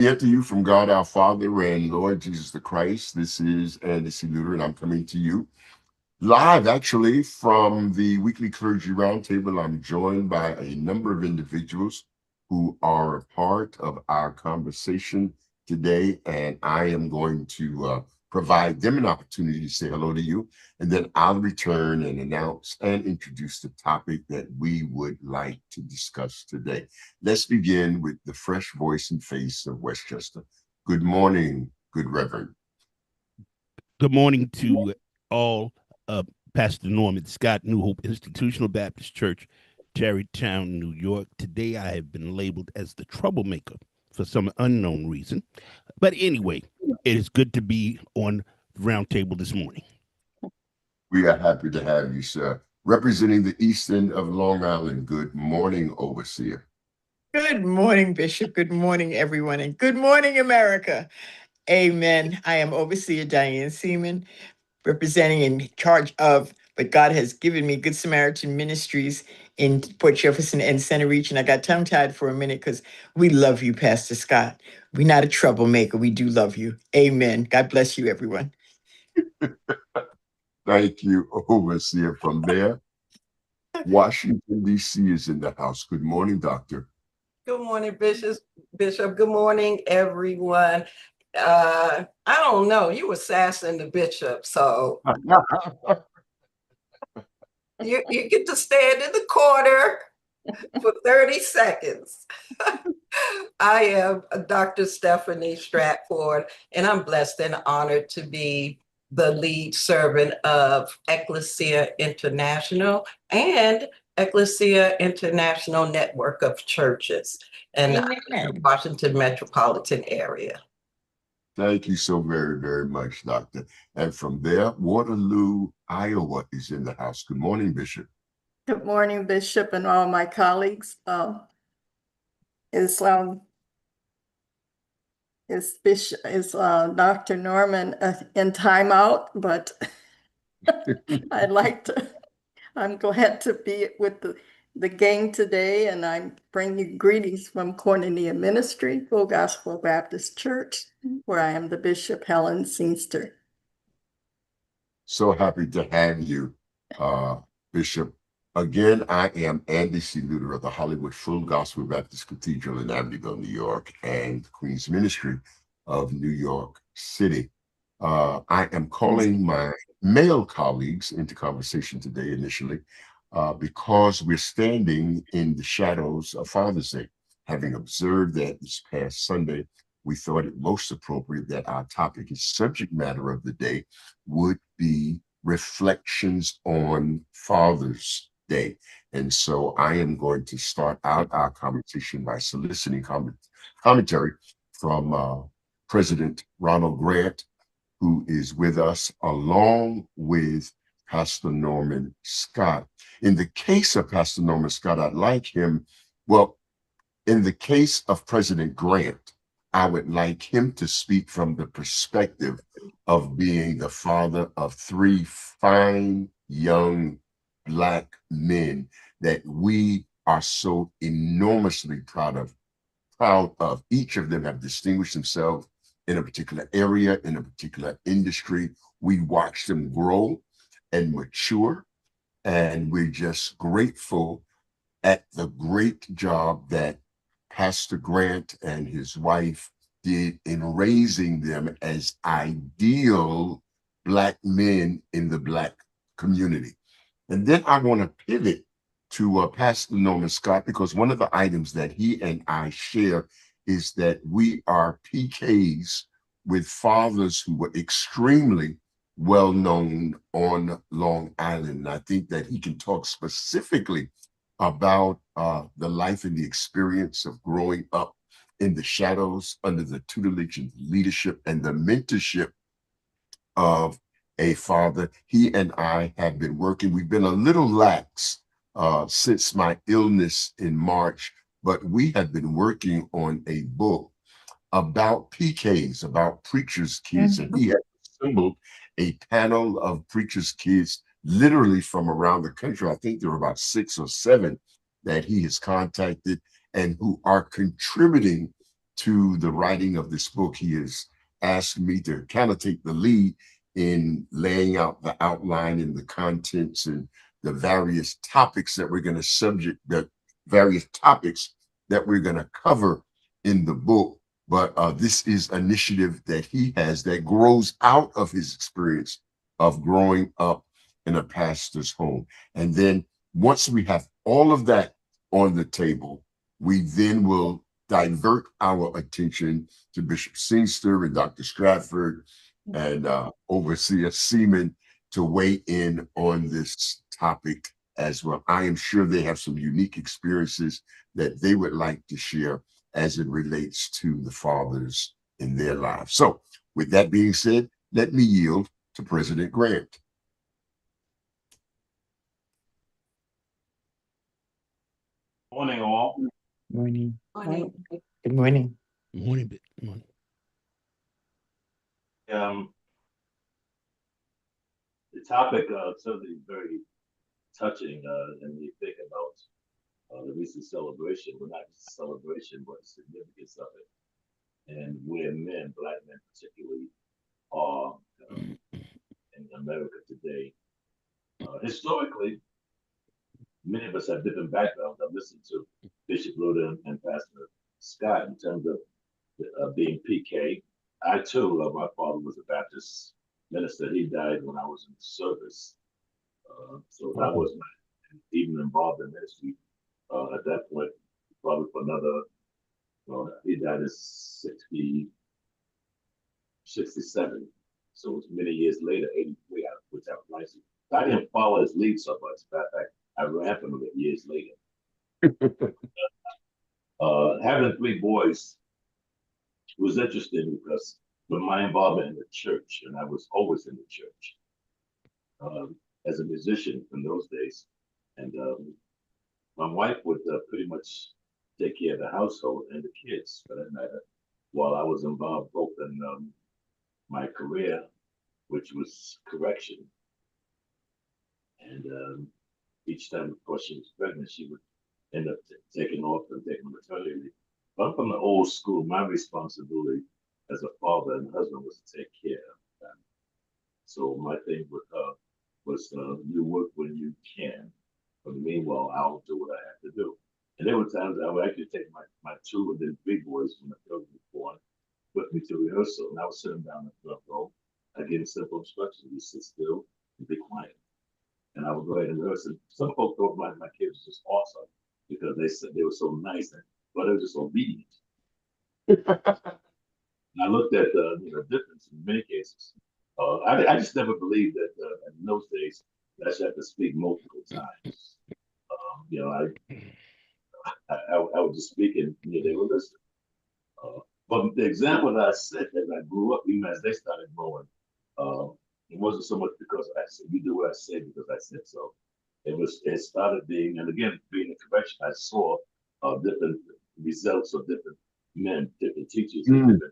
Yet to you from God our Father and Lord Jesus the Christ. This is Andy C. Lewter, and I'm coming to you live actually from the weekly clergy roundtable. I'm joined by a number of individuals who are a part of our conversation today, and I am going to provide them an opportunity to say hello to you, and then I'll return and announce and introduce the topic that we would like to discuss today. Let's begin with the fresh voice and face of Westchester. Good morning, good Reverend. Good morning to all. Pastor Norman Scott, New Hope Institutional Baptist Church, Tarrytown, New York. Today I have been labeled as the troublemaker for some unknown reason. But anyway, it is good to be on the roundtable this morning. We are happy to have you, sir. Representing the east end of Long Island, good morning, Overseer. Good morning, Bishop. Good morning, everyone. And good morning, America. Amen. I am Overseer Diane Seaman, representing in charge of, but God has given me Good Samaritan Ministries in Port Jefferson and Center Region. I got tongue tied for a minute because we love you, Pastor Scott. We're not a troublemaker. We do love you. Amen. God bless you, everyone. Thank you, Overseer. From there, Washington, D.C. is in the house. Good morning, Doctor. Good morning, Bishop. Bishop. Good morning, everyone. I don't know. You were sassing the bishop, so you get to stand in the corner for 30 seconds. I am Dr. Stephanie Stratford, and I'm blessed and honored to be the lead servant of Ecclesia International and Ecclesia International Network of Churches in the Washington metropolitan area. Thank you so very, very much, Doctor. And from there, Waterloo, Iowa is in the house. Good morning, Bishop. Good morning, Bishop, and all my colleagues. Is Dr. Norman in timeout, but I'm glad to be with the gang today, and I'm bringing greetings from Cornelia Ministry, Full Gospel Baptist Church, where I am the Bishop Helen Seenster. So happy to have you, Bishop. Again, I am Andy C. Lewter of the Hollywood Full Gospel Baptist Cathedral in Amityville, New York, and the Queen's Ministry of New York City. I am calling my male colleagues into conversation today initially because we're standing in the shadows of Father's Day. Having observed that this past Sunday, we thought it most appropriate that our topic and subject matter of the day would be reflections on Father's Day. And so I am going to start out our conversation by soliciting commentary from President Ronald Grant, who is with us, along with Pastor Norman Scott. In the case of Pastor Norman Scott, I'd like him, well, in the case of President Grant, I would like him to speak from the perspective of being the father of three fine young Black men that we are so enormously proud of. Each of them have distinguished themselves in a particular area, in a particular industry. We watch them grow and mature, and we're just grateful at the great job that Pastor Grant and his wife did in raising them as ideal Black men in the Black community. And then I want to pivot to Pastor Norman Scott, because one of the items that he and I share is that we are PKs with fathers who were extremely well known on Long Island. And I think that he can talk specifically about the life and the experience of growing up in the shadows under the tutelage and leadership and the mentorship of a father. He and I have been working. We've been a little lax since my illness in March, but we have been working on a book about PKs, about preachers' kids, and he has assembled a panel of preachers' kids literally from around the country. I think there are about 6 or 7 that he has contacted and who are contributing to the writing of this book, he has asked me to kind of take the lead in laying out the outline and the contents and the various topics that we're going to cover in the book. But this is initiative that he has that grows out of his experience of growing up in a pastor's home. And then once we have all of that on the table, we then will divert our attention to Bishop Singster and Dr. Stratford and Overseer Seaman to weigh in on this topic as well. I am sure they have some unique experiences that they would like to share as it relates to the fathers in their lives. So with that being said, let me yield to President Grant. Morning, all. Morning. Morning. Good morning. Morning. Good morning. The topic certainly very touching, and you think about the recent celebration, but not just a celebration, but the significance of it, and where men, Black men particularly, are in America today. Historically, many of us have different backgrounds. I've listened to Bishop Lewter and Pastor Scott in terms of being PK. I too, my father was a Baptist minister. He died when I was in the service. So I was not even involved in ministry at that point, probably for another, he died at 67. So it was many years later, 83, which I was licensed. I didn't follow his lead so much. In fact, I ran from him years later. Having 3 boys was interesting because with my involvement in the church, and I was always in the church as a musician in those days, and my wife would pretty much take care of the household and the kids, for that matter, while I was involved both in my career, which was correction, and each time, of course, she was pregnant, she would end up taking off and taking maternity leave. But I'm from the old school. My responsibility as a father and husband was to take care of them. So my thing with her was you work when you can, but meanwhile, I'll do what I have to do. And there were times I would actually take my 2 and then 3 boys when the third was born with me to rehearsal, and I would sit them down in the front row. I gave them simple instructions: you sit still and be quiet. And I would go ahead and rehearse. And some folks thought my kids were just awesome because they said they were so nice, but they were just obedient. And I looked at the difference in many cases. I just never believed that in those days I should have to speak multiple times. I would just speak and they would listen. But the example that I set as I grew up, even as they started growing, it wasn't so much because I said, you do what I say because I said so. It started being, and again, being a correction, I saw different results of different men, different teachers, different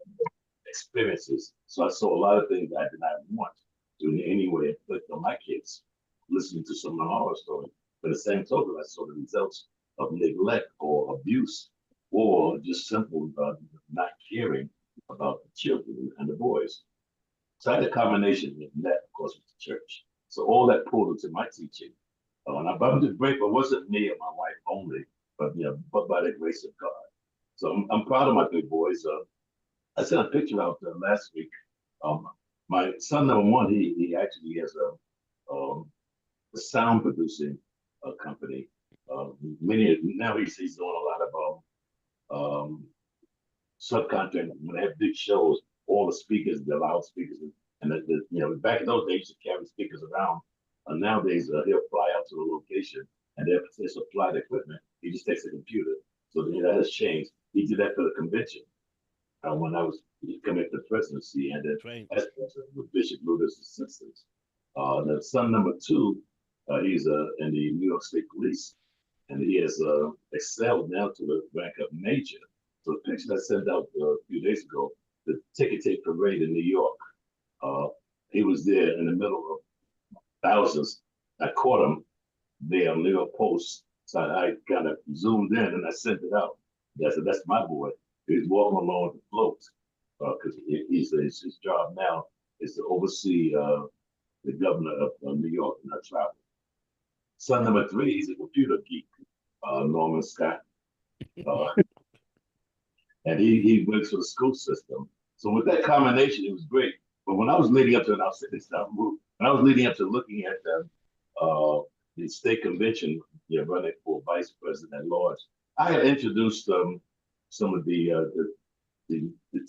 experiences. So I saw a lot of things I did not want to in any way inflict on my kids, listening to some of my horror stories. But at the same token, I saw the results of neglect or abuse or just simple not caring about the children and the boys. So I had a combination of that, of course, with the church. So all that pulled into my teaching. And I'm just grateful. It wasn't me and my wife only, but by the grace of God. So I'm proud of my 3 boys. I sent a picture out last week. My son, number 1, he actually has a sound producing company. Now he's doing a lot of subcontracting. When they have big shows, all the speakers, the loudspeakers, and back in those days, you used to carry speakers around. And nowadays, he'll fly out to the location and they supply the equipment. He just takes a computer. So that has changed. He did that for the convention when I was coming to the presidency, and then as president with Bishop Lewter's assistants. The son number 2, he's in the New York State Police, and he has excelled now to the rank of major. So the picture I sent out a few days ago, the ticket tape parade in New York, he was there in the middle of thousands. I caught him there on New York Post, so I kind of zoomed in and I sent it out. I said, that's my boy. He's walking along the float because his job now is to oversee the governor of New York and her travel. Son number three, he's a computer geek, Norman Scott, uh, and he works for the school system. So with that combination, it was great. But when I was leading up to it, I'll say this now, when I was leading up to looking at the state convention, running for vice president at large, I had introduced some of the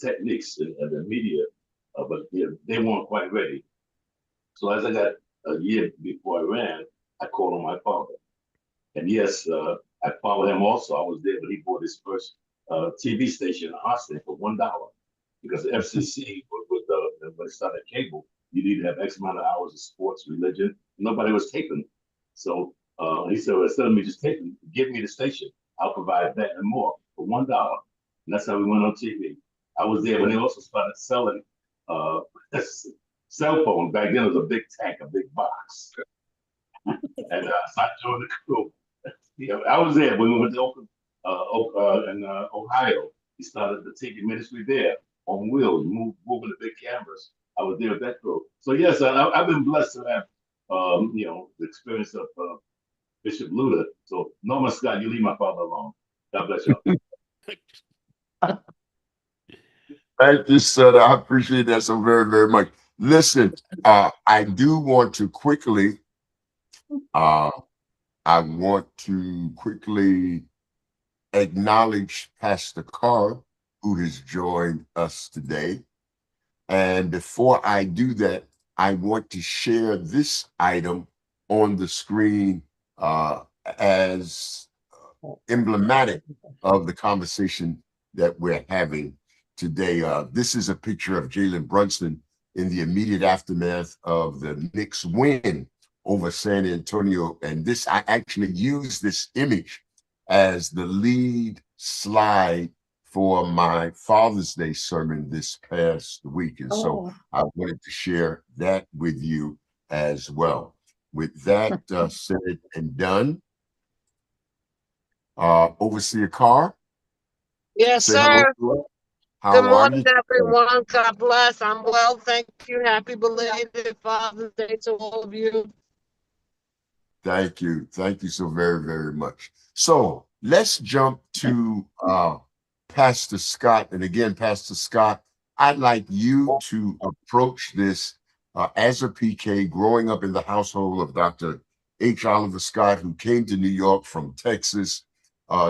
techniques and the media, but they weren't quite ready. So as I got a year before I ran, I called on my father. And yes, I followed him also. I was there when he bought his first TV station in Austin for $1 because the FCC, when it started cable, you need to have X amount of hours of sports, religion. Nobody was taping. So he said, well, instead of me just taping, give me the station. I'll provide that and more for $1. And that's how we went on TV. I was there when they also started selling cell phones. Back then, it was a big tank, a big box. And so I joined the crew. I was there when we went to Oakland, in Ohio. He started the TV ministry there on wheels, moving the big cameras. I was there with that crew. So yes, I've been blessed to have, the experience of Bishop Lewter. So Norman Scott, you leave my father alone. God bless you. Thank you, sir. I appreciate that so very, very much. Listen, I do want to quickly, acknowledge Pastor Carr, who has joined us today. And before I do that, I want to share this item on the screen as emblematic of the conversation that we're having today. This is a picture of Jalen Brunson in the immediate aftermath of the Knicks win over San Antonio. And this, I actually used this image as the lead slide for my Father's Day sermon this past week. And so I wanted to share that with you as well. With that said and done, Overseer Carr. Yes, sir. Good morning, everyone. God bless. I'm well. Thank you. Happy belated Father's Day to all of you. Thank you. Thank you so very, very much. So let's jump to Pastor Scott. And again, Pastor Scott, I'd like you to approach this as a PK, growing up in the household of Dr. H. Oliver Scott, who came to New York from Texas,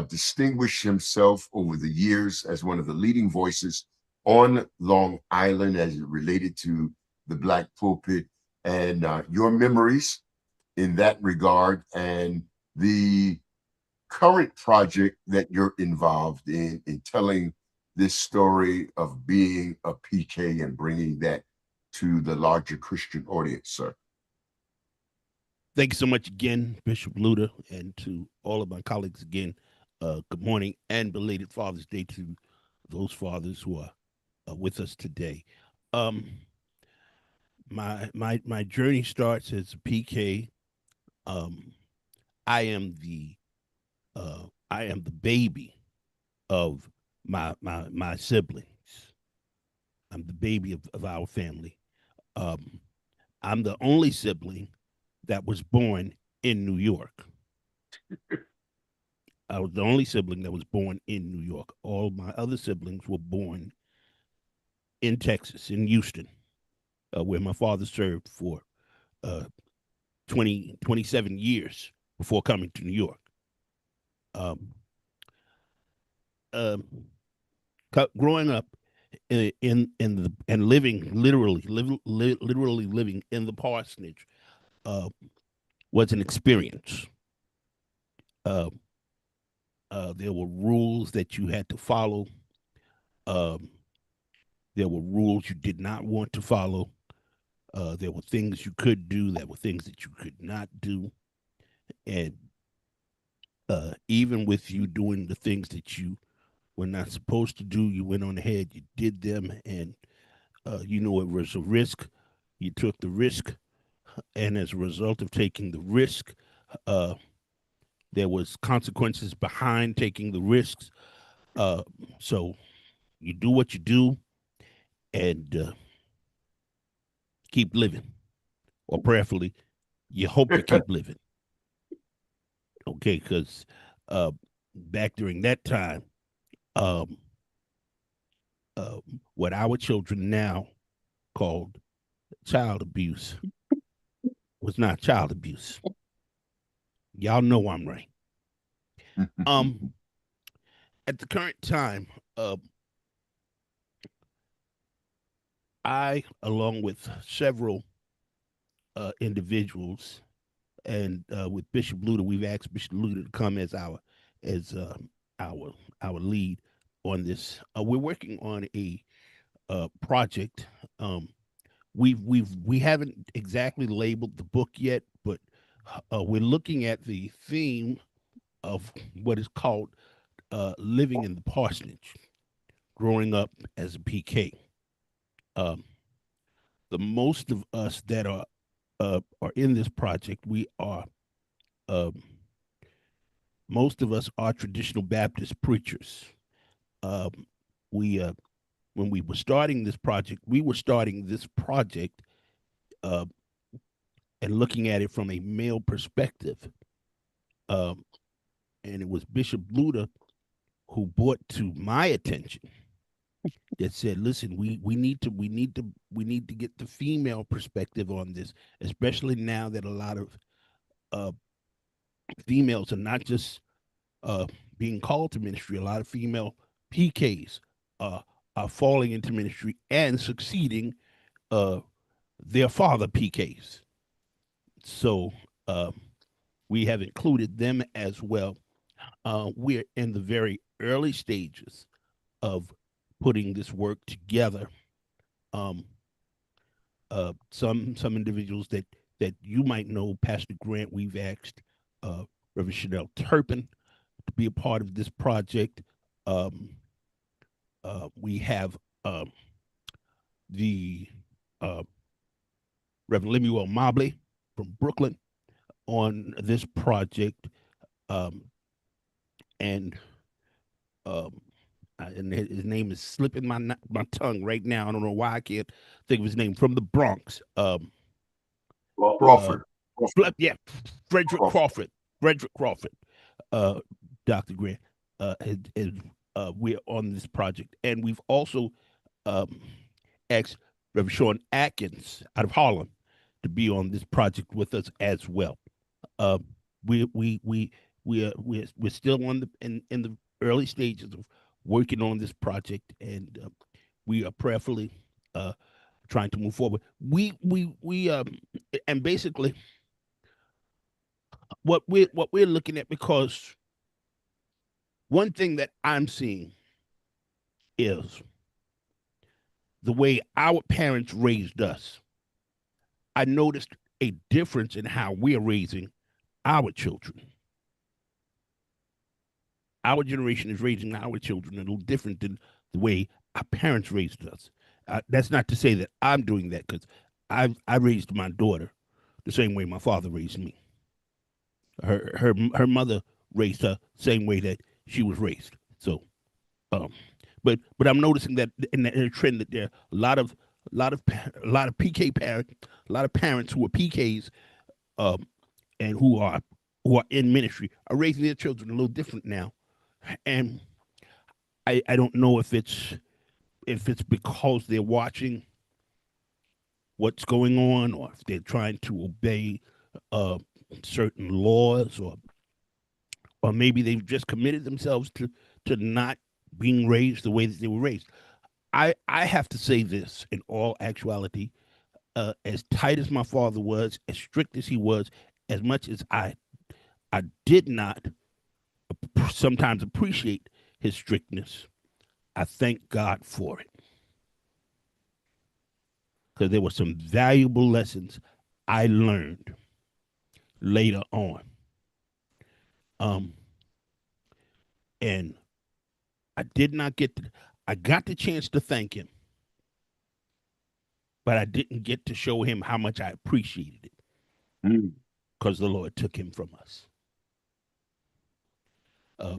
distinguished himself over the years as one of the leading voices on Long Island as it related to the Black pulpit, and your memories in that regard, and the current project that you're involved in telling this story of being a PK and bringing that to the larger Christian audience, sir. Thank you so much again, Bishop Lewter, and to all of my colleagues again. Good morning and belated Father's Day to those fathers who are with us today. My journey starts as a PK. I am the baby of my siblings. I'm the baby of our family. I'm the only sibling that was born in New York. I was the only sibling that was born in New York. All my other siblings were born in Texas, in Houston, where my father served for 27 years before coming to New York. Growing up in the and living literally living in the parsonage was an experience. There were rules that you had to follow. There were rules you did not want to follow. There were things you could do. There were things that you could not do. And even with you doing the things that you were not supposed to do, you went on ahead, you did them, and you know it was a risk. You took the risk, and as a result of taking the risk, there was consequences behind taking the risks. So you do what you do and keep living, or prayerfully, you hope to keep living. Okay, because back during that time, um, what our children now called child abuse was not child abuse. Y'all know I'm right. Um, at the current time, I, along with several individuals, and with Bishop Lewter, we've asked Bishop Lewter to come as as our our lead on this. We're working on a project. We haven't exactly labeled the book yet, but we're looking at the theme of what is called living in the parsonage, growing up as a PK. Um, the most of us that are in this project, we are um, most of us are traditional Baptist preachers. Um, we when we were starting this project, uh, and looking at it from a male perspective. Um, and it was Bishop Lewter who brought to my attention that said, "Listen, we need to get the female perspective on this, especially now that a lot of uh, females are not just uh, being called to ministry. A lot of female PKs uh, are falling into ministry and succeeding uh, their father PKs. So we have included them as well. We're in the very early stages of putting this work together. Um, some individuals that you might know, Pastor Grant, we've asked Reverend Chanel Turpin to be a part of this project. Um, we have the uh, Reverend Lemuel Mobley from Brooklyn on this project, um, and um, and his name is slipping my tongue right now. I don't know why I can't think of his name. From the Bronx, Crawford. yeah, Frederick Crawford. Frederick Crawford, uh, Dr. Grant, we're on this project, and we've also um, asked Reverend Sean Atkins out of Harlem to be on this project with us as well. Uh, we're still on in the early stages of working on this project, and we are prayerfully trying to move forward. We and basically what we're looking at, because one thing that I'm seeing is the way our parents raised us. I noticed a difference in how we're raising our children. Our generation is raising our children a little different than the way our parents raised us. That's not to say that I'm doing that, because I raised my daughter the same way my father raised me. Her mother raised her same way that she was raised. So, um, but I'm noticing that in the trend that there are a lot of PK parents, a lot of parents who are PKs, um, and who are in ministry are raising their children a little different now, and I don't know if it's because they're watching what's going on, or if they're trying to obey uh, certain laws, or maybe they've just committed themselves to not being raised the way that they were raised. I have to say this in all actuality, as tight as my father was, as strict as he was, as much as I did not sometimes appreciate his strictness, I thank God for it, because there were some valuable lessons I learned later on. Um, and I did not get to, I got the chance to thank him, but I didn't get to show him how much I appreciated it, because the Lord took him from us.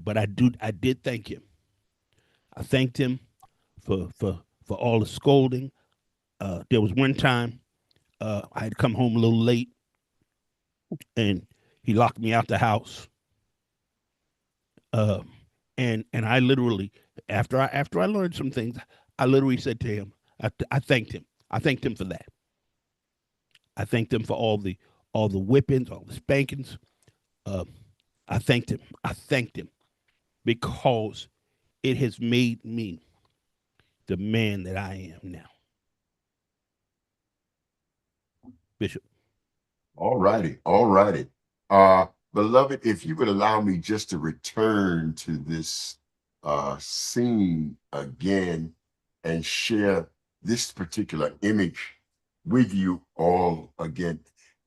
But I did thank him. I thanked him for all the scolding. There was one time I had come home a little late, and he locked me out the house. Uh, and I literally, after I learned some things, I literally said to him, I thanked him. I thanked him for that. I thanked him for all the whippings, all the spankings. Uh, I thanked him. I thanked him because it has made me the man that I am now. Bishop. All righty. Beloved, if you would allow me just to return to this scene again and share this particular image with you all again.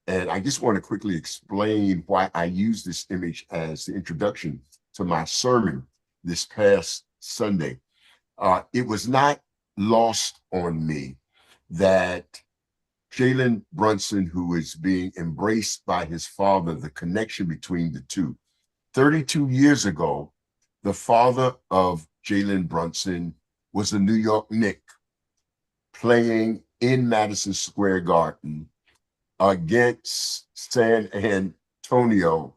And I just want to quickly explain why I use this image as the introduction to my sermon this past Sunday. It was not lost on me that Jalen Brunson, who is being embraced by his father, the connection between the two. 32 years ago, the father of Jalen Brunson was a New York Knick playing in Madison Square Garden against San Antonio.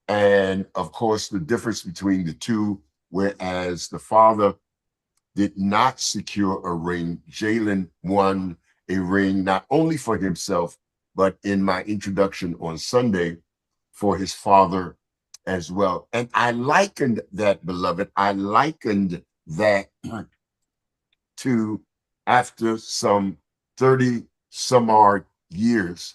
And of course, the difference between the two, whereas the father did not secure a ring, Jalen won a ring not only for himself, but in my introduction on Sunday for his father as well. And I likened that, beloved, I likened that to after some 30 some odd years,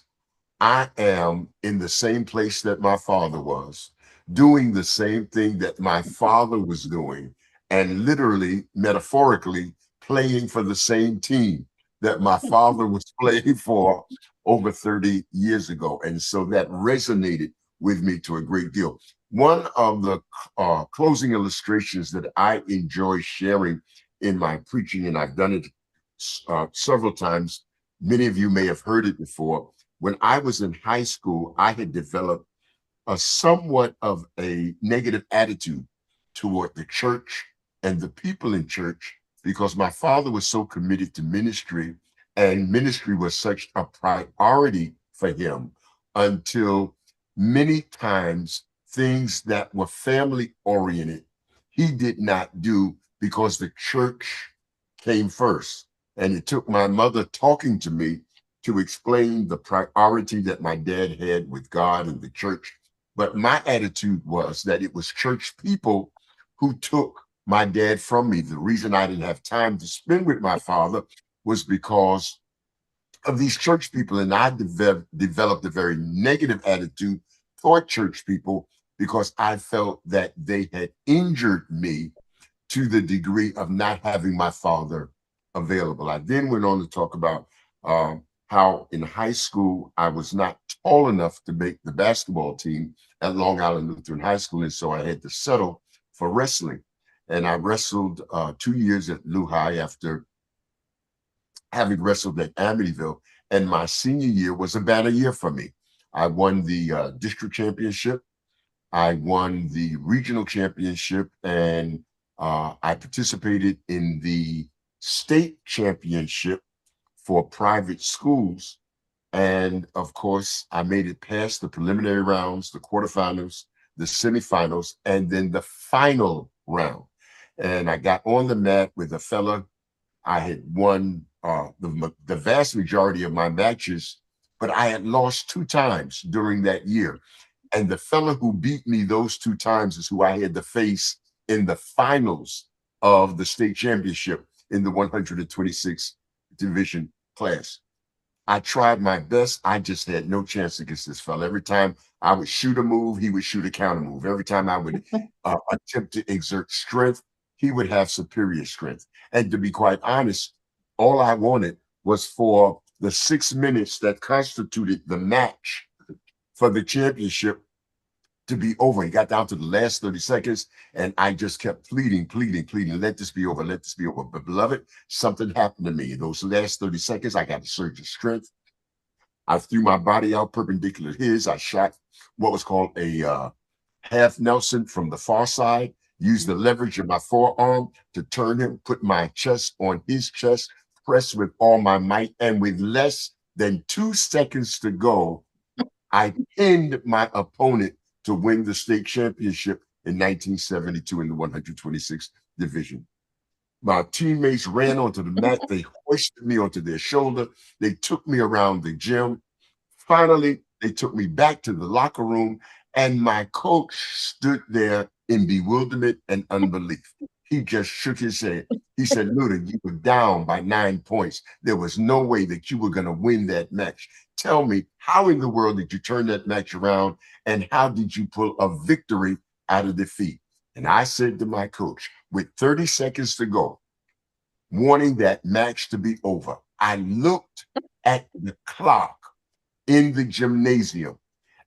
I am in the same place that my father was, doing the same thing that my father was doing, and literally, metaphorically, playing for the same team that my father was playing for over 30 years ago. And so that resonated with me to a great deal. One of the closing illustrations that I enjoy sharing in my preaching, and I've done it several times, many of you may have heard it before. When I was in high school, I had developed a somewhat of a negative attitude toward the church and the people in church because my father was so committed to ministry, and ministry was such a priority for him until many times things that were family oriented, he did not do because the church came first. And it took my mother talking to me to explain the priority that my dad had with God and the church. But my attitude was that it was church people who took my dad from me. The reason I didn't have time to spend with my father was because of these church people. And I developed a very negative attitude toward church people because I felt that they had injured me to the degree of not having my father available. I then went on to talk about how in high school, I was not tall enough to make the basketball team at Long Island Lutheran High School. And so I had to settle for wrestling. And I wrestled 2 years at Lehigh High after having wrestled at Amityville. And my senior year was a banner year for me. I won the district championship. I won the regional championship, and I participated in the state championship for private schools. And of course, I made it past the preliminary rounds, the quarterfinals, the semifinals, and then the final round. And I got on the mat with a fella. I had won the vast majority of my matches, but I had lost 2 times during that year. And the fella who beat me those 2 times is who I had to face in the finals of the state championship in the 126 division class. I tried my best. I just had no chance against this fella. Every time I would shoot a move, he would shoot a counter move. Every time I would attempt to exert strength, he would have superior strength. And to be quite honest, all I wanted was for the 6 minutes that constituted the match for the championship to be over. He got down to the last 30 seconds, and I just kept pleading, let this be over, let this be over. But beloved, something happened to me. In those last 30 seconds, I got a surge of strength. I threw my body out perpendicular to his. I shot what was called a half Nelson from the far side. use the leverage of my forearm to turn him, put my chest on his chest, press with all my might, and with less than 2 seconds to go, I pinned my opponent to win the state championship in 1972 in the 126th division. My teammates ran onto the mat. They hoisted me onto their shoulder. They took me around the gym. Finally, they took me back to the locker room, and my coach stood there in bewilderment and unbelief. He just shook his head. He said, Lewter, you were down by 9 points. There was no way that you were going to win that match. Tell me, how in the world did you turn that match around, and how did you pull a victory out of defeat? And I said to my coach, with 30 seconds to go, wanting that match to be over, I looked at the clock in the gymnasium,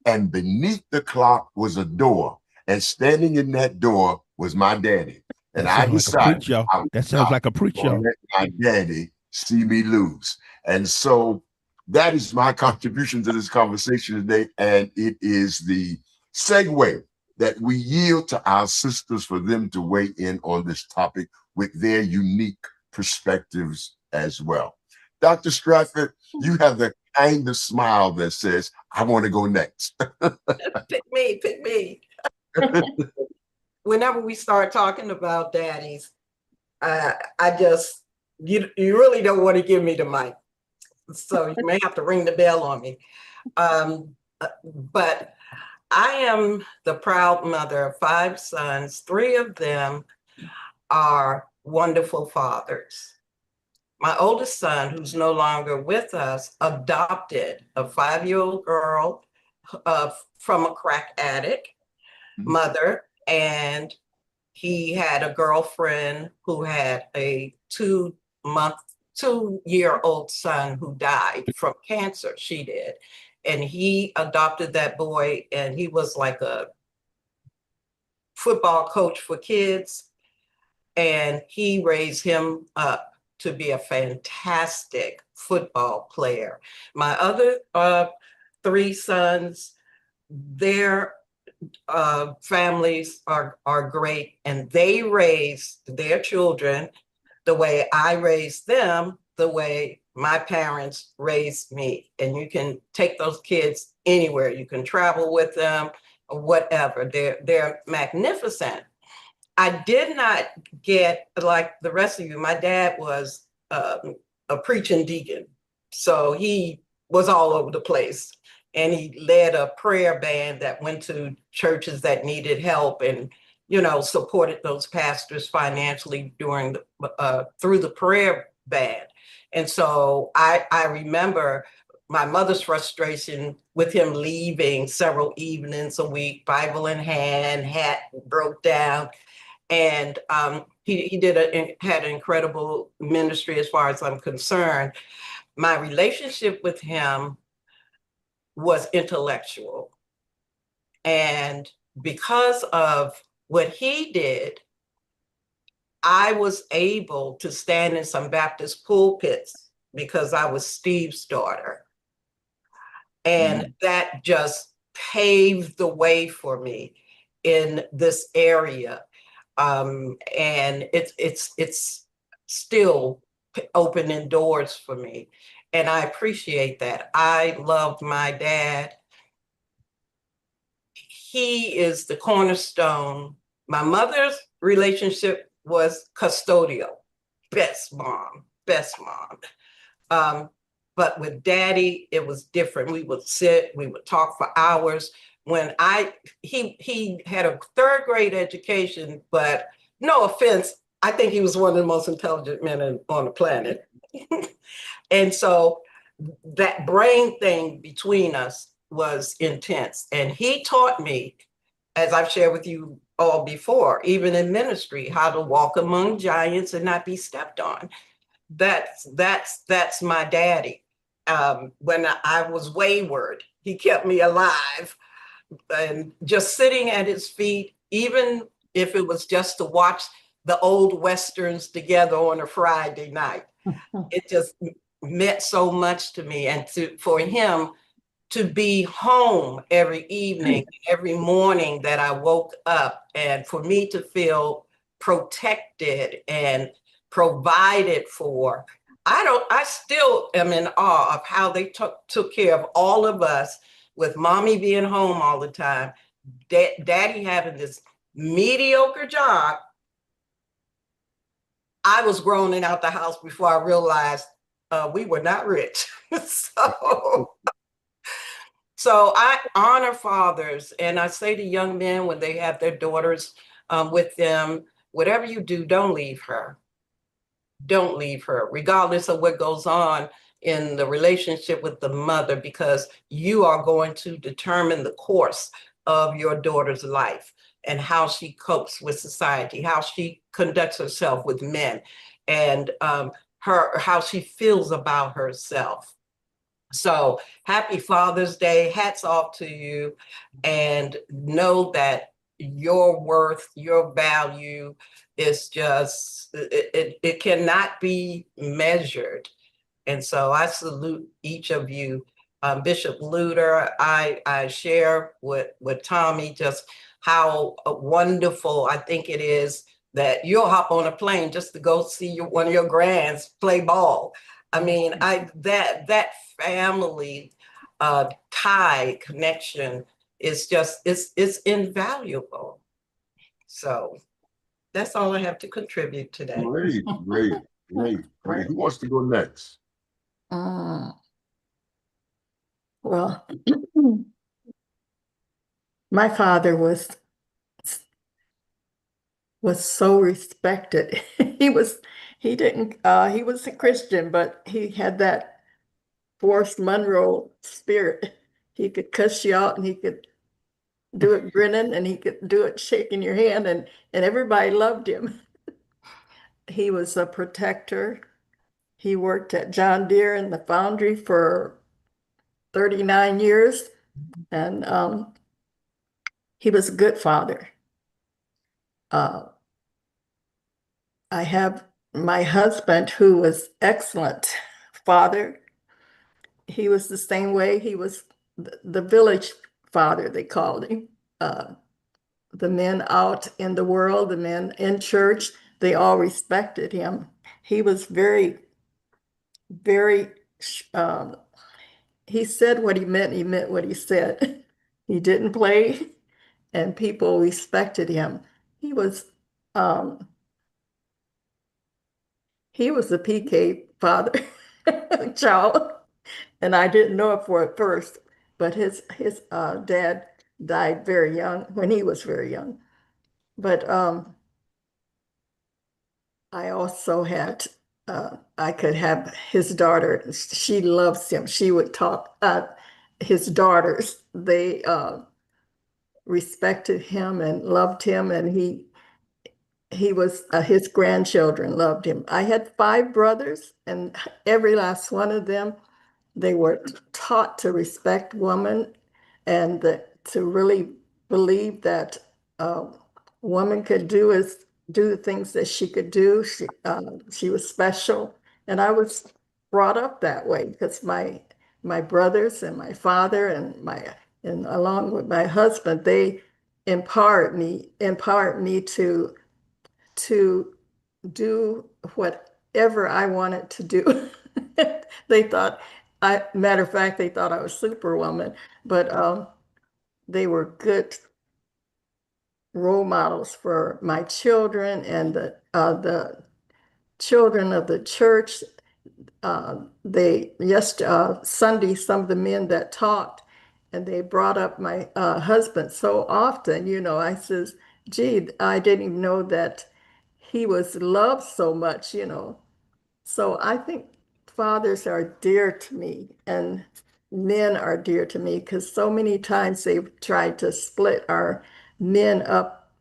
and beneath the clock was a door, and standing in that door was my daddy. And I decided that sounds like a preach, y'all. Let my daddy see me lose. And so that is my contribution to this conversation today. And it is the segue that we yield to our sisters for them to weigh in on this topic with their unique perspectives as well. Dr. Stratford, you have the kind of smile that says, I want to go next. Pick me. Whenever we start talking about daddies, you really don't want to give me the mic. So you may have to ring the bell on me. But I am the proud mother of 5 sons. 3 of them are wonderful fathers. My oldest son, who's no longer with us, adopted a 5-year-old girl from a crack addict mother, and he had a girlfriend who had a 2-year-old son who died from cancer. She did. And he adopted that boy, and he was like a football coach for kids. And he raised him up to be a fantastic football player. My other 3 sons, their families are great, and they raise their children the way I raised them, the way my parents raised me. And you can take those kids anywhere. You can travel with them or whatever. They're magnificent. I did not get, like the rest of you, my dad was a preaching deacon. So he was all over the place. And he led a prayer band that went to churches that needed help and, supported those pastors financially through the prayer band. And so I remember my mother's frustration with him leaving several evenings a week, Bible in hand, hat broke down. And he had an incredible ministry as far as I'm concerned. My relationship with him was intellectual. And because of what he did, I was able to stand in some Baptist pulpits because I was Steve's daughter. And that just paved the way for me in this area. And it's still opening doors for me. And I appreciate that. I loved my dad. He is the cornerstone. My mother's relationship was custodial. Best mom. But with daddy, it was different. We would sit, we would talk for hours. He had a 3rd grade education, but no offense, I think he was one of the most intelligent men on the planet. And so that brain thing between us was intense. And he taught me, as I've shared with you all before, even in ministry, how to walk among giants and not be stepped on. That's my daddy. When I was wayward, he kept me alive. And just sitting at his feet, even if it was just to watch the old Westerns together on a Friday night, it just meant so much to me. And for him to be home every evening, every morning that I woke up, and for me to feel protected and provided for. I still am in awe of how they took care of all of us, with mommy being home all the time, daddy having this mediocre job. I was groaning out the house before I realized we were not rich. So I honor fathers, and I say to young men when they have their daughters with them, whatever you do, don't leave her. Don't leave her, regardless of what goes on in the relationship with the mother, because you are going to determine the course of your daughter's life and how she copes with society, how she conducts herself with men, and how she feels about herself. So happy Father's Day. Hats off to you. And know that your worth, your value is just, it cannot be measured. And so I salute each of you. Bishop Lewter, I share with Tommy just how wonderful I think it is that you'll hop on a plane just to go see one of your grands play ball. I mean, that family tie connection is just, it's invaluable. So that's all I have to contribute today. Great, great, great, great. Who wants to go next? Well, my father was so respected. He was a Christian, but he had that Forrest Monroe spirit. He could cuss you out, and he could do it grinning, and he could do it shaking your hand, and everybody loved him. He was a protector. He worked at John Deere in the foundry for 39 years, and he was a good father. I have my husband, who was excellent father. He was the same way. He was the village father, they called him. The men out in the world, the men in church, they all respected him. He was very, very, he said what he meant what he said. He didn't play, and people respected him. He was um, he was a PK father child, and I didn't know it for at first, but his dad died very young, when he was very young. But I also had I could have his daughter. She loves him. She would talk. His daughters, they respected him and loved him, and he was his grandchildren loved him. I had 5 brothers, and every last one of them, they were taught to respect woman, and to really believe that a woman could do the things that she could do. She was special, and I was brought up that way because my brothers and my father and along with my husband, they empowered me to do whatever I wanted to do. They thought, matter of fact, they thought I was Superwoman, but they were good role models for my children and the children of the church. Sunday, some of the men that talked, and they brought up my husband so often. I says, gee, I didn't even know that he was loved so much. So I think fathers are dear to me, and men are dear to me, because so many times they've tried to split our men up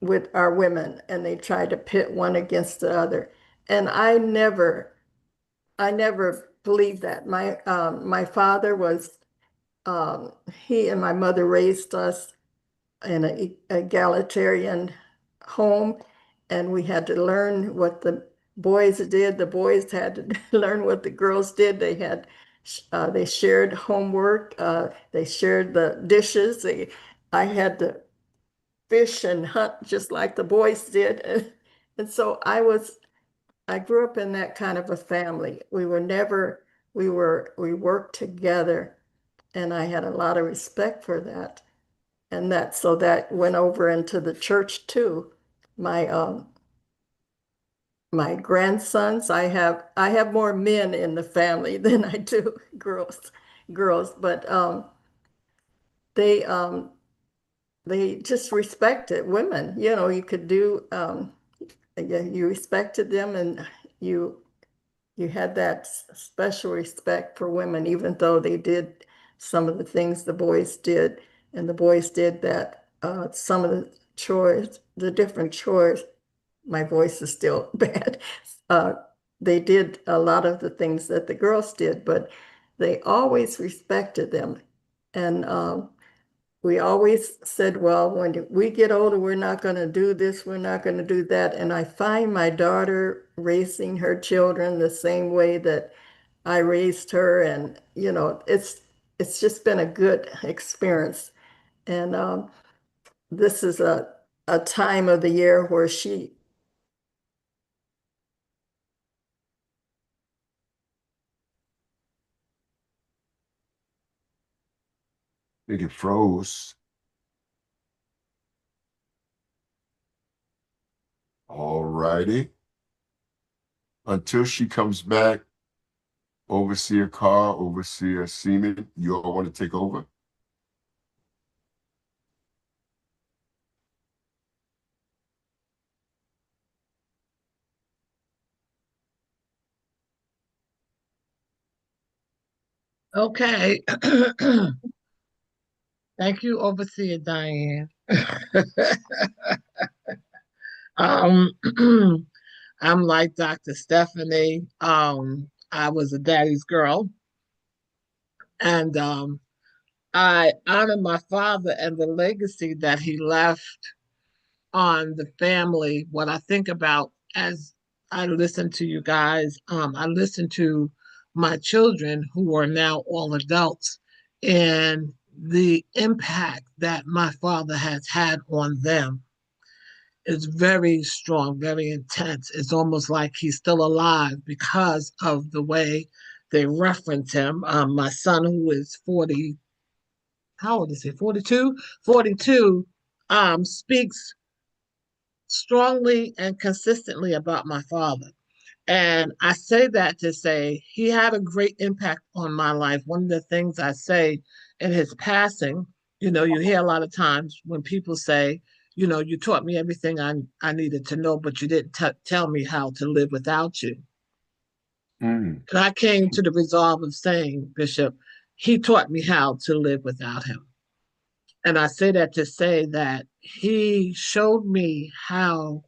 with our women, and they try to pit one against the other. And I never believed that. My father was, he and my mother raised us in an egalitarian home, and we had to learn what the boys did. The boys had to learn what the girls did. They had They shared homework. They shared the dishes. I had to fish and hunt just like the boys did. And so I grew up in that kind of a family. We worked together, and I had a lot of respect for that. And so that went over into the church too. My my grandsons, I have more men in the family than I do girls, but they they just respected women. You know, you could do you respected them, and you you had that special respect for women, even though they did some of the things the boys did, and the boys did that some of the chores, the different chores. My voice is still bad. Uh, they did a lot of the things that the girls did, but they always respected them. And we always said, well, when we get older, we're not going to do this, we're not going to do that. And I find my daughter raising her children the same way that I raised her. And, you know, it's just been a good experience. And this is a time of the year where she I think it froze. All righty. Until she comes back, Overseer Carr, Overseer Seaman, you all want to take over? Okay. Thank you, Overseer Diane. um, I'm like Dr. Stephanie. I was a daddy's girl, and I honor my father and the legacy that he left on the family. What I think about as I listen to you guys, I listen to my children who are now all adults, and the impact that my father has had on them is very strong, very intense. It's almost like he's still alive because of the way they reference him. My son, who is 40, how old is he? 42? 42, speaks strongly and consistently about my father. And I say that to say he had a great impact on my life. One of the things I say in his passing, you know, you hear a lot of times when people say, you know, you taught me everything I needed to know, but you didn't tell me how to live without you. Mm. And I came to the resolve of saying, Bishop, he taught me how to live without him. And I say that to say that he showed me how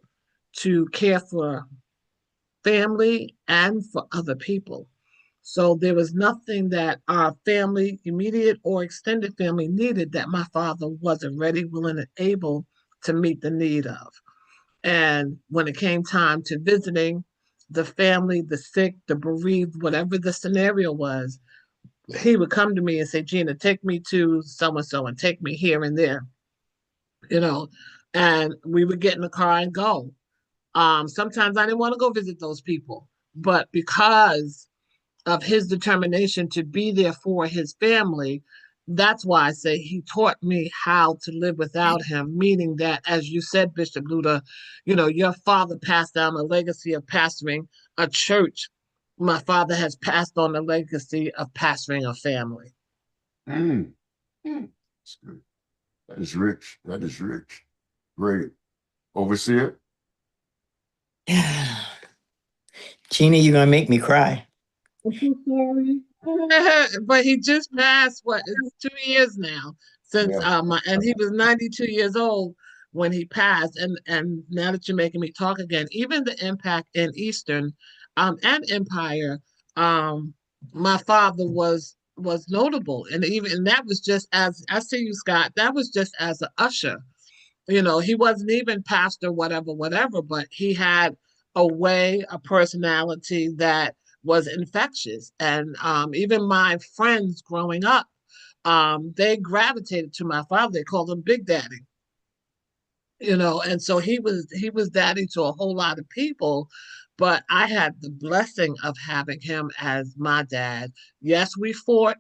to care for family and for other people. So there was nothing that our family, immediate or extended family, needed that my father wasn't ready, willing, and able to meet the need of. And when it came time to visiting the family, the sick, the bereaved, whatever the scenario was, he would come to me and say, Gina, take me to so and so and take me here and there, you know. And we would get in the car and go. Sometimes I didn't want to go visit those people, but because of his determination to be there for his family, that's why I say he taught me how to live without him, meaning that, as you said, Bishop Lewter, you know, your father passed down a legacy of pastoring a church. My father has passed on the legacy of pastoring a family. Mm. Mm. That's good. That is rich. That is rich. Great. Overseer? Gina, you're going to make me cry. I'm so sorry. But he just passed, what, it's 2 years now since Yeah. and he was 92 years old when he passed. And now that you're making me talk again, even the impact in Eastern and Empire, um, my father was notable. And that was just as I see you, Scott, that was just as an usher. You know, he wasn't even pastor, whatever, but he had a way, a personality that was infectious. And even my friends growing up, they gravitated to my father. They called him Big Daddy, and so he was daddy to a whole lot of people, but I had the blessing of having him as my dad. Yes, we fought.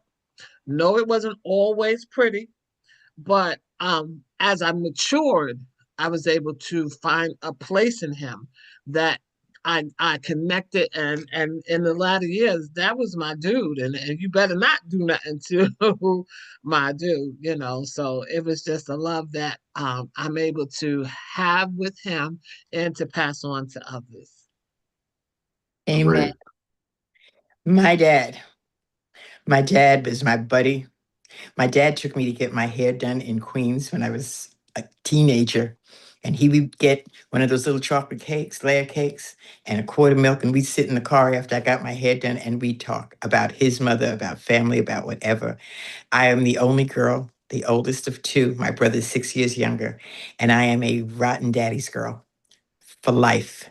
No, it wasn't always pretty, but as I matured, I was able to find a place in him that I connected, and in the latter years, that was my dude, and you better not do nothing to my dude. So it was just a love that I'm able to have with him and to pass on to others. Amen. Great. My dad. My dad was my buddy. My dad took me to get my hair done in Queens when I was a teenager. And he would get one of those little chocolate cakes, layer cakes, and a quart of milk. And we'd sit in the car after I got my hair done and we'd talk about his mother, about family, about whatever. I am the only girl, the oldest of two. My brother's 6 years younger. And I am a rotten daddy's girl for life.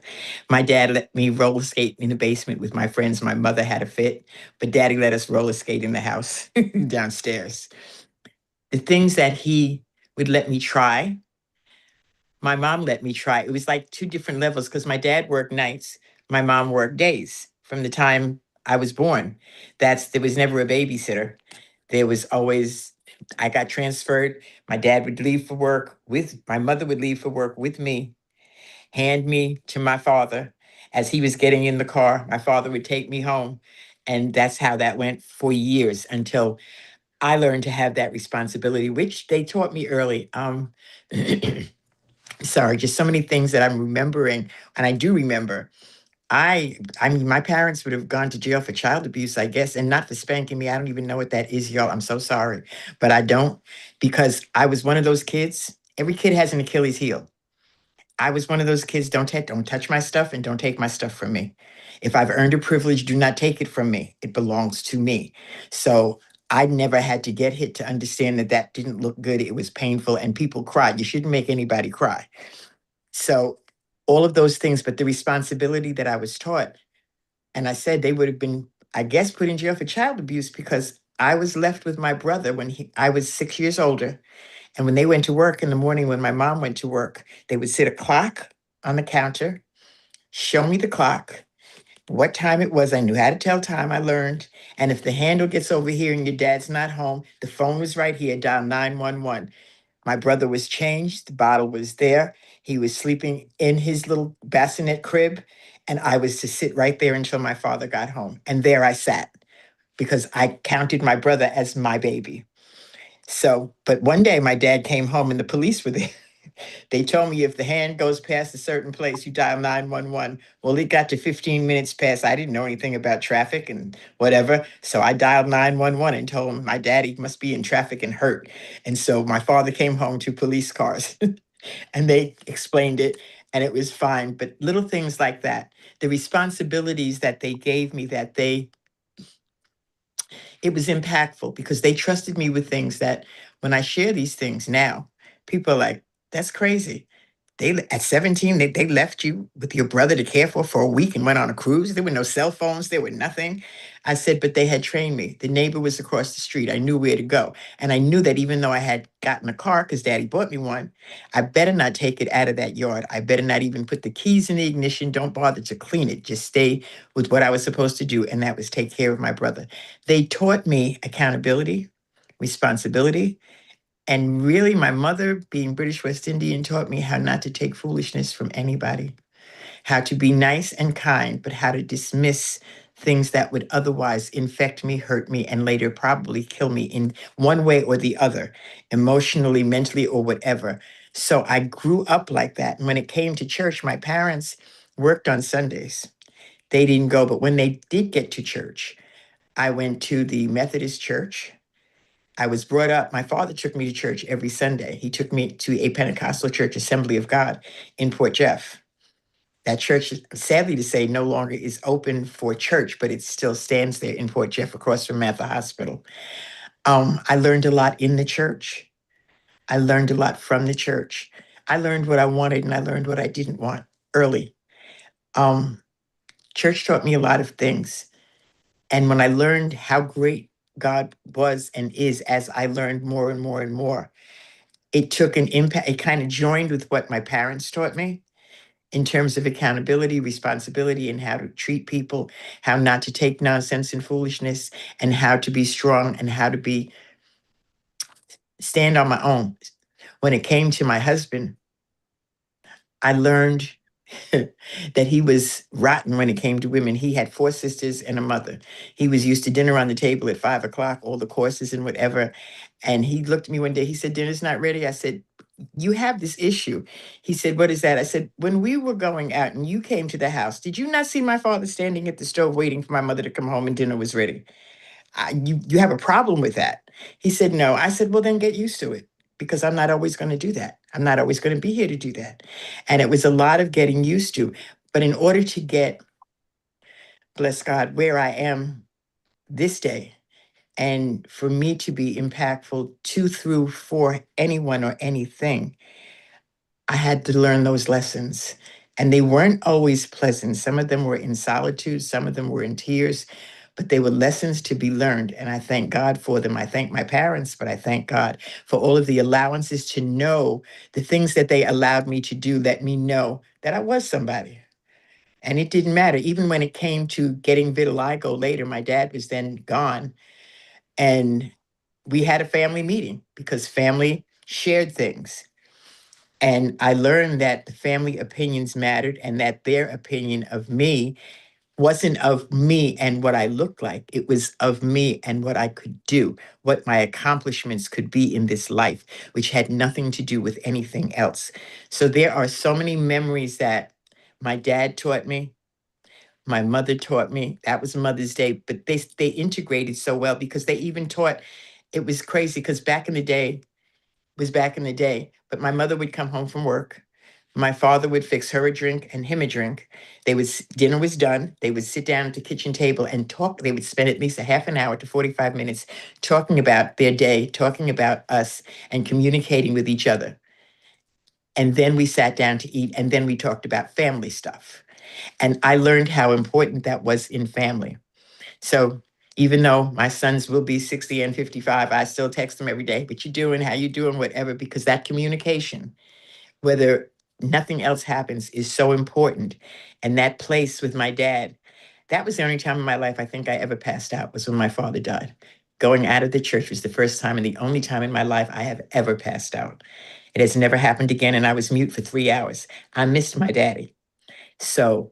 My dad let me roller skate in the basement with my friends. My mother had a fit, but daddy let us roller skate in the house downstairs. The things that he would let me try, my mom let me try. It was like two different levels because my dad worked nights, my mom worked days from the time I was born. There was never a babysitter. There was always, I got transferred. My dad would leave for work my mother would leave for work with me, hand me to my father. As he was getting in the car, my father would take me home. And that's how that went for years until I learned to have that responsibility, which they taught me early. Sorry, just so many things that I'm remembering, and I do remember. I mean, my parents would have gone to jail for child abuse, I guess, and not for spanking me. I don't even know what that is, y'all. I'm so sorry, but I don't, because I was one of those kids. Every kid has an Achilles heel. I was one of those kids. Don't touch my stuff and don't take my stuff from me. If I've earned a privilege, do not take it from me. It belongs to me. So I never had to get hit to understand that that didn't look good. It was painful and people cried. You shouldn't make anybody cry. So all of those things, but the responsibility that I was taught, and I said they would have been, I guess, put in jail for child abuse because I was left with my brother when I was 6 years older. And when they went to work in the morning, when my mom went to work, they would sit a clock on the counter, show me the clock, what time it was. I knew how to tell time. I learned. And if the handle gets over here and your dad's not home, the phone was right here, dial 911. My brother was changed. The bottle was there. He was sleeping in his little bassinet crib. And I was to sit right there until my father got home. And there I sat because I counted my brother as my baby. So, but one day my dad came home and the police were there. They told me if the hand goes past a certain place, you dial 911. Well, it got to 15 minutes past. I didn't know anything about traffic and whatever. So I dialed 911 and told him my daddy must be in traffic and hurt. And so my father came home to police cars and they explained it and it was fine. But little things like that, the responsibilities that they gave me, it was impactful because they trusted me with things that when I share these things now, people are like, that's crazy. At 17, they left you with your brother to care for a week and went on a cruise. There were no cell phones, there were nothing. I said, but they had trained me. The neighbor was across the street. I knew where to go. And I knew that even though I had gotten a car because daddy bought me one, I better not take it out of that yard. I better not even put the keys in the ignition. Don't bother to clean it. Just stay with what I was supposed to do. And that was take care of my brother. They taught me accountability, responsibility, and really, my mother, being British West Indian, taught me how not to take foolishness from anybody, how to be nice and kind, but how to dismiss things that would otherwise infect me, hurt me, and later probably kill me in one way or the other, emotionally, mentally, or whatever. So I grew up like that. And when it came to church, my parents worked on Sundays. They didn't go, but when they did get to church, I went to the Methodist church. I was brought up, my father took me to church every Sunday. He took me to a Pentecostal church, Assembly of God, in Port Jeff. That church, sadly to say, no longer is open for church, but it still stands there in Port Jeff across from Mather Hospital. I learned a lot in the church. I learned a lot from the church. I learned what I wanted and I learned what I didn't want early. Um, Church taught me a lot of things. And when I learned how great God was and is, as I learned more and more and more, it took an impact. It kind of joined with what my parents taught me in terms of accountability, responsibility, and how to treat people, how not to take nonsense and foolishness, and how to be strong and how to stand on my own. When it came to my husband, I learned that he was rotten when it came to women. He had 4 sisters and a mother. He was used to dinner on the table at 5 o'clock, all the courses and whatever. And he looked at me one day, he said, "Dinner's not ready." I said, "You have this issue." He said, "What is that?" I said, "When we were going out and you came to the house, did you not see my father standing at the stove waiting for my mother to come home and dinner was ready? You have a problem with that." He said, "No." I said, "Well, then get used to it, because I'm not always going to do that. I'm not always going to be here to do that." And it was a lot of getting used to. But in order to get, bless God, where I am this day, and for me to be impactful to, through, for anyone or anything, I had to learn those lessons. And they weren't always pleasant. Some of them were in solitude, some of them were in tears, but they were lessons to be learned. And I thank God for them. I thank my parents, but I thank God for all of the allowances to know the things that they allowed me to do, let me know that I was somebody. And it didn't matter. Even when it came to getting vitiligo later, my dad was then gone. And we had a family meeting because family shared things. And I learned that the family opinions mattered and that their opinion of me wasn't of me and what I looked like. It was of me and what I could do, what my accomplishments could be in this life, which had nothing to do with anything else. So there are so many memories that my dad taught me, my mother taught me. That was Mother's Day, but they integrated so well because they even taught. It was crazy because back in the day, was back in the day, but my mother would come home from work. My father would fix her a drink and him a drink. Dinner was done. They would sit down at the kitchen table and talk. They would spend at least a half an hour to 45 minutes talking about their day, talking about us, and communicating with each other. And then we sat down to eat, and then we talked about family stuff. And I learned how important that was in family. So even though my sons will be 60 and 55, I still text them every day, "What you doing? How you doing?" Whatever, because that communication, whether nothing else happens, is so important. And that place with my dad, that was the only time in my life I think I ever passed out, was when my father died. Going out of the church was the first time and the only time in my life I have ever passed out. It has never happened again, and I was mute for 3 hours. I missed my daddy. So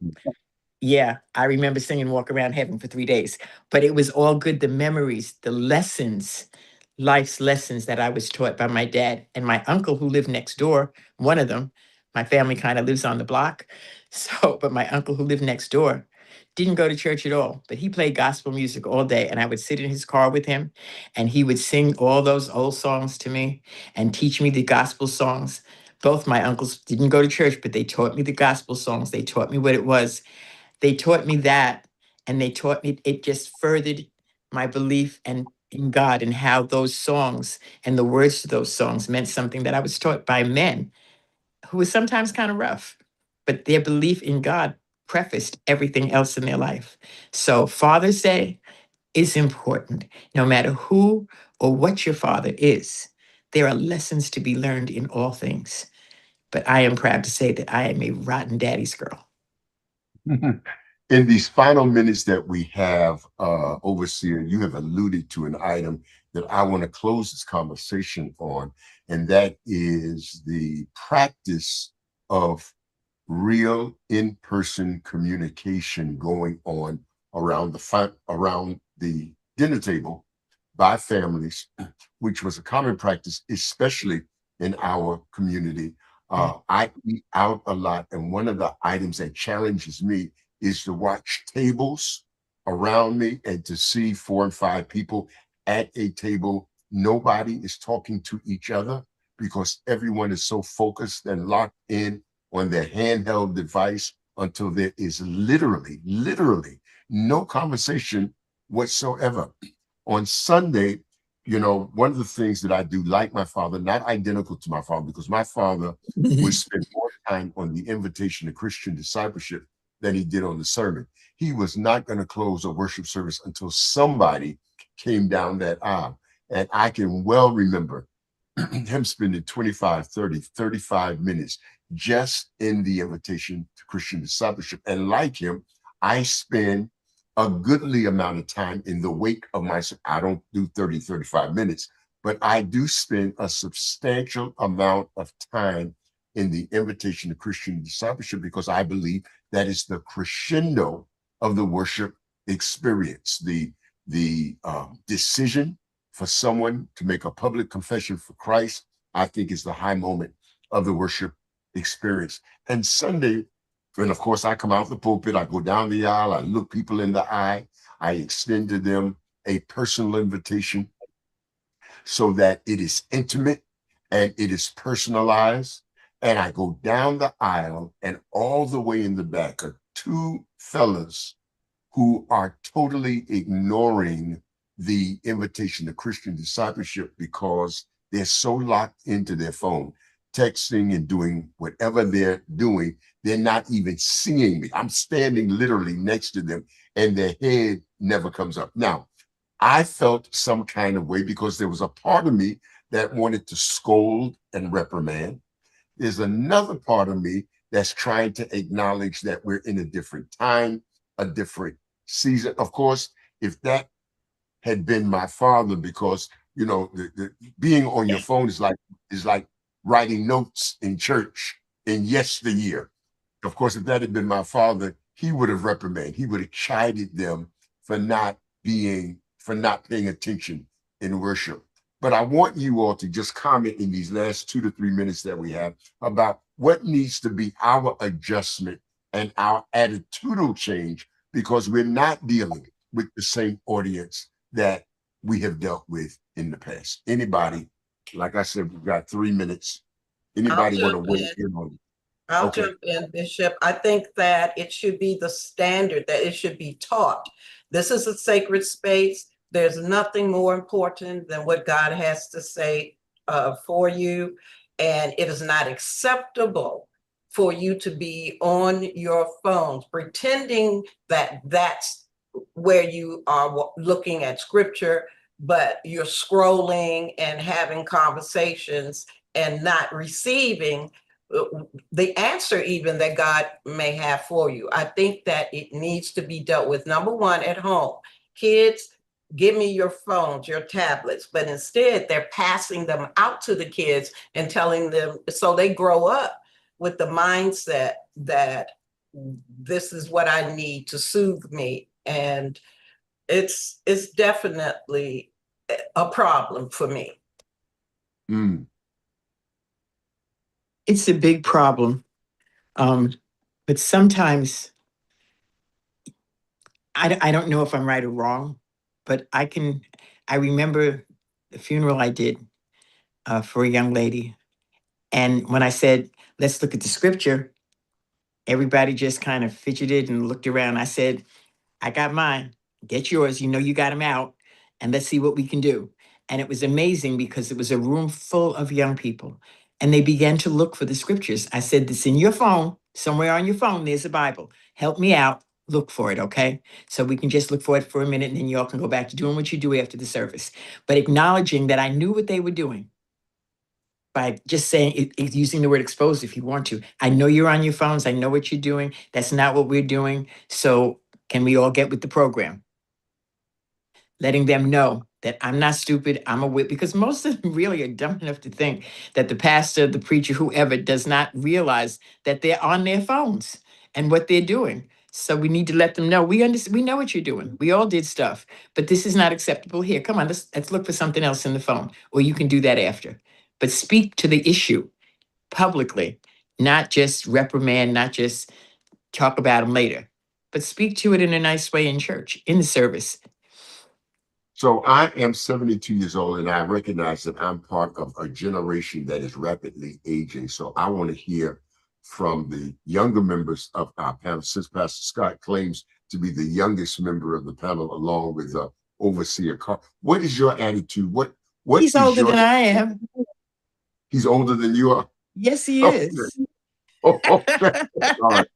yeah, I remember singing Walk Around Heaven for 3 days, but it was all good. The memories, the lessons, life's lessons that I was taught by my dad and my uncle who lived next door. One of them, my family kind of lives on the block. So, but my uncle who lived next door didn't go to church at all, but he played gospel music all day. And I would sit in his car with him and he would sing all those old songs to me and teach me the gospel songs. Both my uncles didn't go to church, but they taught me the gospel songs. They taught me what it was. They taught me that, and they taught me, it just furthered my belief and in God and how those songs and the words to those songs meant something that I was taught by men who were sometimes kind of rough, but their belief in God prefaced everything else in their life. So Father's Day is important. No matter who or what your father is, there are lessons to be learned in all things. But I am proud to say that I am a rotten daddy's girl. In these final minutes that we have, Overseer, you have alluded to an item that I want to close this conversation on, and that is the practice of real in-person communication going on around the dinner table by families, which was a common practice, especially in our community. I eat out a lot, and one of the items that challenges me is to watch tables around me and to see 4 and 5 people at a table. Nobody is talking to each other because everyone is so focused and locked in on their handheld device until there is literally no conversation whatsoever. On Sunday, one of the things that I do, like my father, not identical to my father, because my father would spend more time on the invitation to Christian discipleship than he did on the sermon. He was not going to close a worship service until somebody came down that aisle. And I can well remember him spending 25, 30, 35 minutes just in the invitation to Christian discipleship. And like him, I spend a goodly amount of time in the wake of my, I don't do 30, 35 minutes, but I do spend a substantial amount of time in the invitation to Christian discipleship because I believe that is the crescendo of the worship experience, the decision for someone to make a public confession for Christ, I think is the high moment of the worship experience. And Sunday, and of course, I come out the pulpit, I go down the aisle, I look people in the eye, I extend to them a personal invitation so that it is intimate and it is personalized. And I go down the aisle, and all the way in the back are two fellas who are totally ignoring the invitation to Christian discipleship because they're so locked into their phone, texting and doing whatever they're doing. They're not even seeing me. I'm standing literally next to them, and their head never comes up. Now, I felt some kind of way because there was a part of me that wanted to scold and reprimand. There's another part of me that's trying to acknowledge that we're in a different time, a different season. Of course, if that had been my father, because you know, the being on your phone is like writing notes in church in yesteryear. Of course, if that had been my father, he would have reprimanded, he would have chided them for not paying attention in worship. But I want you all to just comment in these last 2 to 3 minutes that we have about what needs to be our adjustment and our attitudinal change, because we're not dealing with the same audience that we have dealt with in the past. Anybody, like I said, we've got 3 minutes. Anybody want to weigh in on it? I'll jump in, Bishop. I think that it should be the standard, that it should be taught. This is a sacred space. There's nothing more important than what God has to say for you. And it is not acceptable for you to be on your phones, pretending that that's where you are looking at scripture, but you're scrolling and having conversations and not receiving the answer even that God may have for you. I think that it needs to be dealt with. Number one, at home. Kids, give me your phones, your tablets, but instead they're passing them out to the kids and telling them, so they grow up with the mindset that this is what I need to soothe me. And it's definitely a problem for me. Mm. It's a big problem. But sometimes I don't know if I'm right or wrong, but I remember the funeral I did for a young lady. And when I said, let's look at the scripture, everybody just kind of fidgeted and looked around. I said, I got mine, get yours. You know, you got them out, and let's see what we can do. And it was amazing because it was a room full of young people, and they began to look for the scriptures. I said, it's in your phone, somewhere on your phone, there's a Bible. Help me out, look for it, okay? So we can just look for it for a minute, and then y'all can go back to doing what you do after the service. But acknowledging that I knew what they were doing by just saying, using the word exposed if you want to. I know you're on your phones. I know what you're doing. That's not what we're doing. So can we all get with the program? Letting them know that I'm not stupid, I'm aware, because most of them really are dumb enough to think that the pastor, the preacher, whoever does not realize that they're on their phones and what they're doing. So we need to let them know, we understand, we know what you're doing. We all did stuff, but this is not acceptable here. Come on, let's look for something else in the phone, or you can do that after. But speak to the issue publicly, not just reprimand, not just talk about them later, but speak to it in a nice way in church, in the service. So I am 72 years old, and I recognize that I'm part of a generation that is rapidly aging. So I want to hear from the younger members of our panel, since Pastor Scott claims to be the youngest member of the panel, along with Overseer Carr. What is your attitude? What He's older than I am. He's older than you are? Yes, he Okay. is. Okay. All right.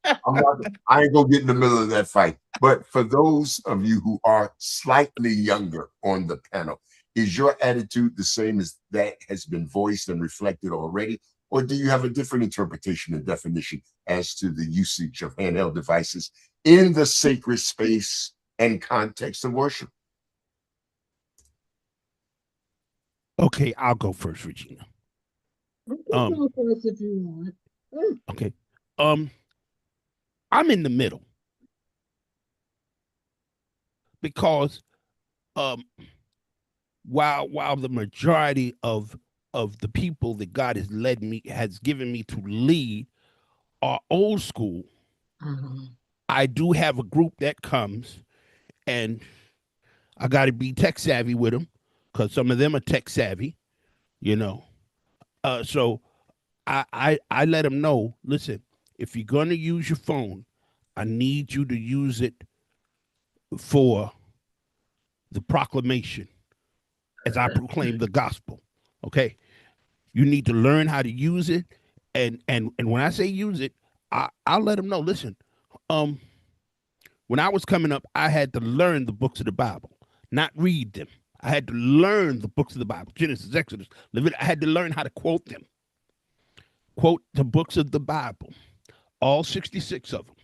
I ain't gonna get in the middle of that fight. But for those of you who are slightly younger on the panel, is your attitude the same as that has been voiced and reflected already? Or do you have a different interpretation and definition as to the usage of handheld devices in the sacred space and context of worship? Okay, I'll go first, Regina. You can go first if you want. Okay. I'm in the middle because while the majority of the people that God has given me to lead are old school, I do have a group that comes, and I got to be tech savvy with them because some of them are tech savvy, you know. So I let them know. Listen, if you're gonna use your phone, I need you to use it for the proclamation as I proclaim the gospel. Okay, you need to learn how to use it, and when I say use it, I'll let them know. Listen, when I was coming up, I had to learn the books of the Bible, not read them. I had to learn the books of the Bible, Genesis, Exodus, Leviticus. I had to learn how to quote them, quote the books of the Bible, all 66 of them.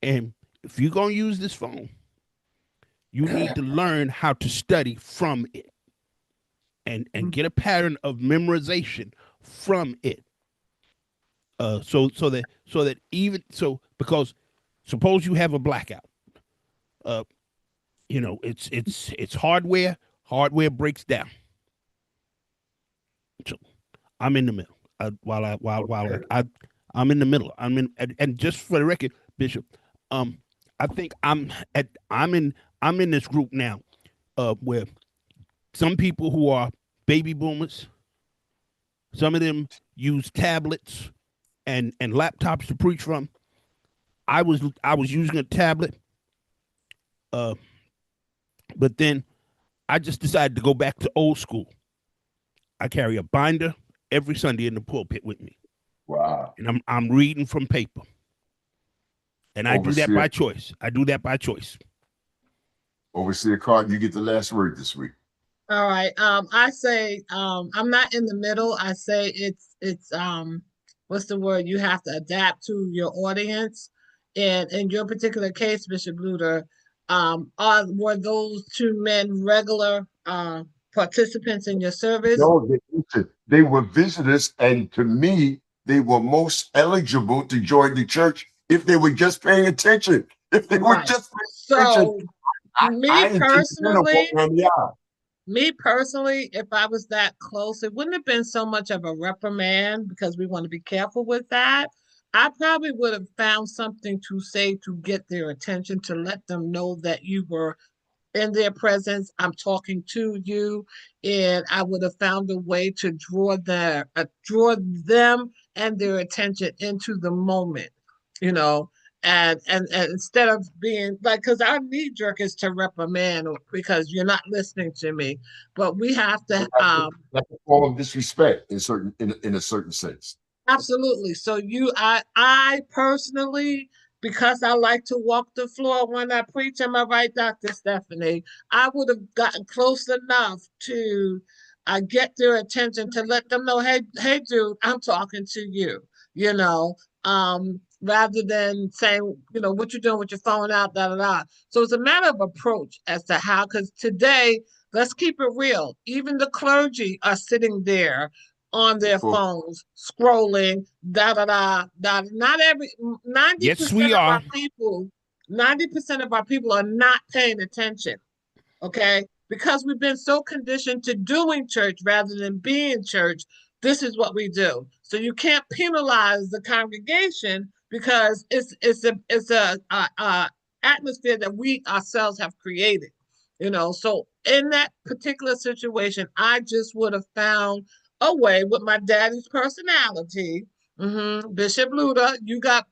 And if you're going to use this phone, you need to learn how to study from it and get a pattern of memorization from it. So that even so, because suppose you have a blackout, it's hardware. Hardware breaks down. So I'm in the middle. I'm in the middle. And just for the record, Bishop, I think I'm in this group now, where some people who are baby boomers, some of them use tablets and laptops to preach from. I was using a tablet, but then I just decided to go back to old school. I carry a binder every Sunday in the pulpit with me. Wow. And I'm reading from paper. And I do that by choice. Overseer Card, you get the last word this week. All right. I say I'm not in the middle. I say it's what's the word? You have to adapt to your audience. And in your particular case, Bishop Lewter, were those two men regular participants in your service? No, they were visitors, and to me, they were most eligible to join the church if they were just paying attention. If they were just paying attention, Me personally, on the aisle. Me personally, if I was that close, it wouldn't have been so much of a reprimand because we want to be careful with that. I probably would have found something to say to get their attention, to let them know that you were in their presence. I'm talking to you, and I would have found a way to draw them and their attention into the moment, you know. And instead of being like, because our knee jerk is to reprimand because you're not listening to me, but we have to That's a form of disrespect in a certain sense. absolutely. So I personally, because I like to walk the floor when I preach, am I right, Dr. Stephanie? I would have gotten close enough to get their attention to let them know, hey, dude, I'm talking to you, you know, rather than saying, what you doing with your phone out, da, da, da. So it's a matter of approach as to how, because today, let's keep it real. Even the clergy are sitting there on their phones, scrolling, da da da da. Not every 90% Yes, we of are. our people, 90% of our people are not paying attention. Okay, because we've been so conditioned to doing church rather than being church. This is what we do. So you can't penalize the congregation because it's a atmosphere that we ourselves have created. So in that particular situation, I just would have found a way with my daddy's personality. Bishop Lewter, you got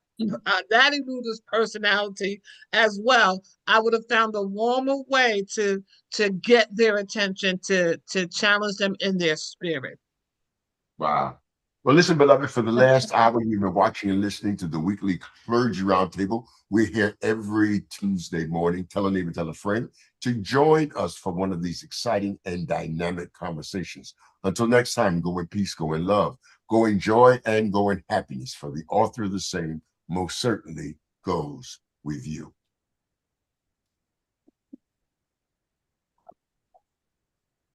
Daddy Luther's personality as well. I would have found a warmer way to get their attention, to challenge them in their spirit. Wow. Well, listen, beloved, for the last hour, you've been watching and listening to the weekly Clergy Roundtable. We're here every Tuesday morning. Tell a neighbor, tell a friend to join us for one of these exciting and dynamic conversations. Until next time, go in peace, go in love, go in joy, and go in happiness. For the author of the same most certainly goes with you.